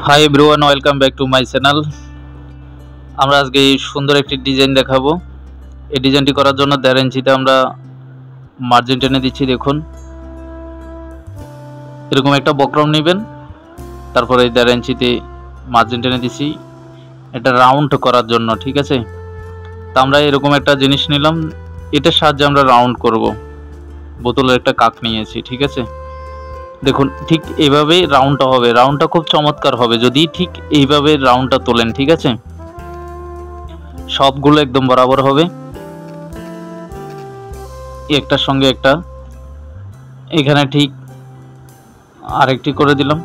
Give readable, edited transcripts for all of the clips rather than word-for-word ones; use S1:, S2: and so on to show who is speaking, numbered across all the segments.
S1: Hi everyone, welcome back to my channel. আমরা আজকে এই সুন্দর একটি ডিজাইন দেখাবো। এই ডিজাইনটি করার জন্য 1.5 ইঞ্চিতে আমরা মার্জিন টেনে দিচ্ছি। দেখুন, এরকম একটা বক্রম নেবেন, তারপরে 1.5 ইঞ্চিতে মার্জিন টেনে দিচ্ছি এটা রাউন্ড করার জন্য। ঠিক আছে, তা আমরা এরকম একটা জিনিস নিলাম, এটার সাহায্যে আমরা রাউন্ড করব। বোতলের একটা কাক নিয়েছি। ঠিক আছে, দেখুন ঠিক এইভাবে রাউন্ডটা হবে। রাউন্ডটা খুব চমৎকার হবে যদি ঠিক এইভাবে রাউন্ডটা তোলেন। ঠিক আছে, সবগুলো একদম বরাবর হবে, একটার সঙ্গে একটা। এখানে ঠিক আরেকটি করে দিলাম।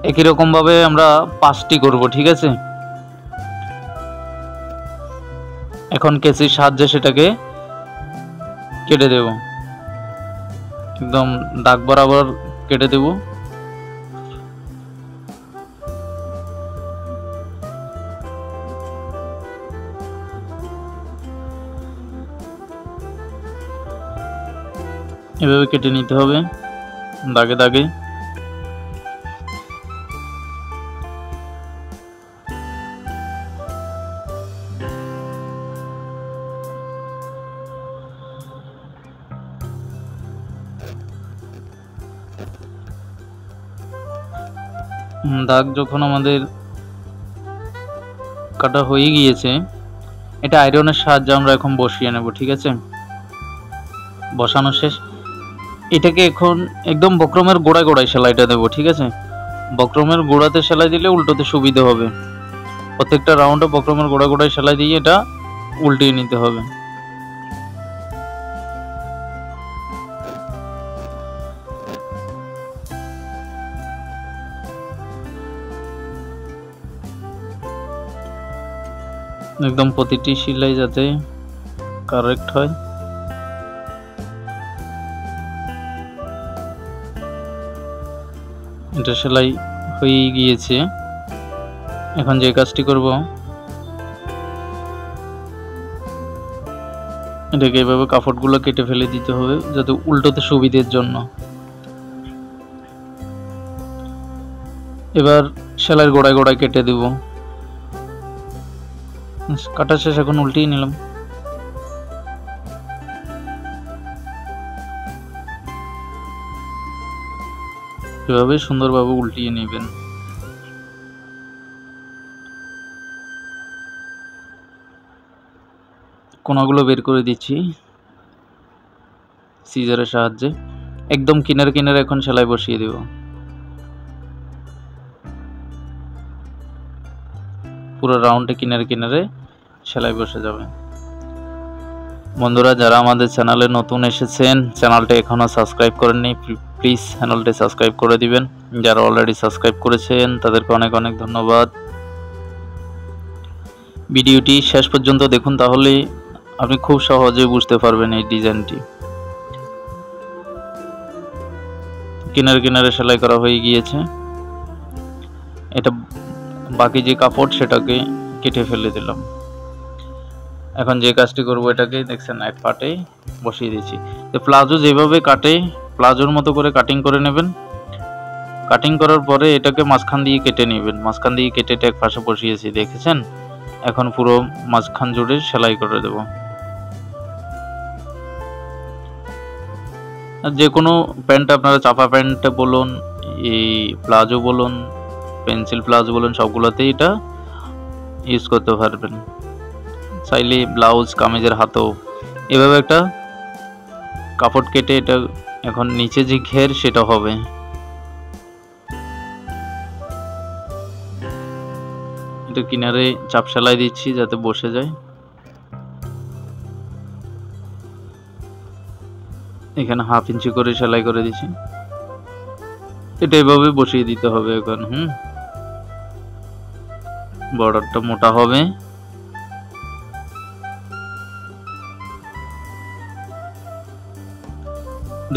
S1: একই রকম ভাবে আমরা 5টি করব। ঠিক আছে, এখন কেচির সাহায্যে সেটাকে কেটে দেব, একদম দাগ বরাবর কেটে দেব। এভাবে কেটে নিতে হবে দাগে দাগে। দাগ যখন আমাদের কাটা হয়ে গিয়েছে, এটা আয়রনের সাহায্যে আমরা এখন বসিয়ে নেব। ঠিক আছে, বসানো শেষ। এটাকে এখন একদম বক্রমের গোড়ায় গোড়ায় সেলাইটা দেবো। ঠিক আছে, বক্রমের গোড়াতে সেলাই দিলে উল্টোতে সুবিধা হবে। প্রত্যেকটা রাউন্ডে বক্রমের গোড়া গোড়ায় সেলাই দিয়ে এটা উল্টিয়ে নিতে হবে। একদম প্রতিটি সেলাই যাতে কারেক্ট হয়। এটা সেলাই হয়ে গিয়েছে। এখন যে কাজটি করব, এটাকে এভাবে কাপড়গুলো কেটে ফেলে দিতে হবে যাতে উল্টোতে সুবিধের জন্য। এবার সেলাইয়ের গোড়ায় গোড়ায় কেটে দেব। কাটা শেষ, এখন উল্টিয়ে নিলাম। এভাবে সুন্দরভাবে উল্টিয়ে নেবেন। কোনাগুলো বের করে দিচ্ছি সিজারের সাহায্যে। একদম কিনারে কিনারে এখন সেলাই বসিয়ে দেব। পুরো রাউন্ডে কিনারে কিনারে সেলাই বসে যাবে। বন্ধুরা, যারা আমাদের চ্যানেলে নতুন এসেছেন, চ্যানেলটা এখনো সাবস্ক্রাইব করেননি, প্লিজ চ্যানেলটি সাবস্ক্রাইব করে দিবেন। যারা অলরেডি সাবস্ক্রাইব করেছেন তাদেরকে অনেক অনেক ধন্যবাদ। ভিডিওটি শেষ পর্যন্ত দেখুন, তাহলে আপনি খুব সহজে বুঝতে পারবেন এই ডিজাইনটি। কিনারে কিনারে সেলাই করা হয়ে গিয়েছে। এটা বাকি যে কাপড় সেটাকে কেটে ফেলে দিলাম। এখন যে কাজটি করব, এটাকে দেখছেন এক পাটে বসিয়ে দিচ্ছি। তো প্লাজো যেভাবে কাটে, প্লাজোর মতো করে কাটিং করে নেবেন। কাটিং করার পরে এটাকে মাঝখান দিয়ে কেটে নেবেন। মাঝখান দিয়ে কেটে এক পাশে বসিয়েছি, দেখেছেন? এখন পুরো মাঝখান জুড়ে সেলাই করে দেব। যে কোনো প্যান্ট, আপনারা চাপা প্যান্ট বলুন, এই প্লাজো বলুন, পেন্সিল প্লাজো বলুন, সবগুলোতেই এটা ইউজ করতে পারবেন। চাইলে ব্লাউজ, কামিজের হাতেও এভাবে একটা কাপড় কেটে এটা এখন নিচে যে ঘের সেটা হবে। এটা কিনারে চাপ সেলাই দিচ্ছি যাতে বসে যায়। এখানে 1/2 ইঞ্চি করে সেলাই করে দিচ্ছি। এটা এভাবে বসিয়ে দিতে হবে এখন। বর্ডারটা মোটা হবে।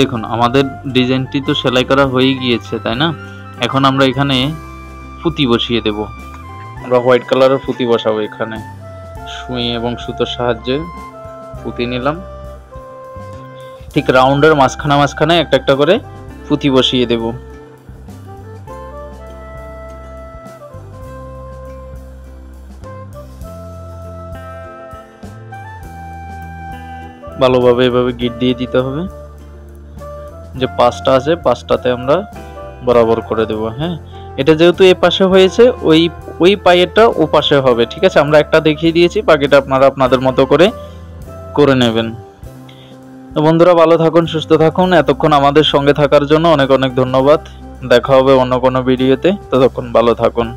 S1: দেখুন, আমাদের ডিজাইনটি তো সেলাই করা হয়ে গিয়েছে, তাই না? এখন আমরা এখানে পুঁতি বসিয়ে দেব। আমরা হোয়াইট কালারের পুঁতি বসাবো। এখানে সুই এবং সুতোর সাহায্যে পুঁতি নিলাম। ঠিক রাউন্ডের মাঝখানে মাঝখানে একটা একটা করে পুঁতি বসিয়ে দেব। ভালোভাবে এভাবে গিট দিয়ে দিতে হবে। যে পাশটা আছে পাশটাতে আমরা বরাবর করে দেব। হ্যাঁ, এটা যেহেতু এ পাশে হয়েছে ওই পায়েরটা ও পাশে হবে। ঠিক আছে, আমরা একটা দেখিয়ে দিয়েছি, বাকিটা আপনারা আপনাদের মতো করে নেবেন। তো বন্ধুরা, ভালো থাকুন, সুস্থ থাকুন। এতক্ষণ আমাদের সঙ্গে থাকার জন্য অনেক অনেক ধন্যবাদ। দেখা হবে অন্য কোনো ভিডিওতে। ততক্ষণ ভালো থাকুন।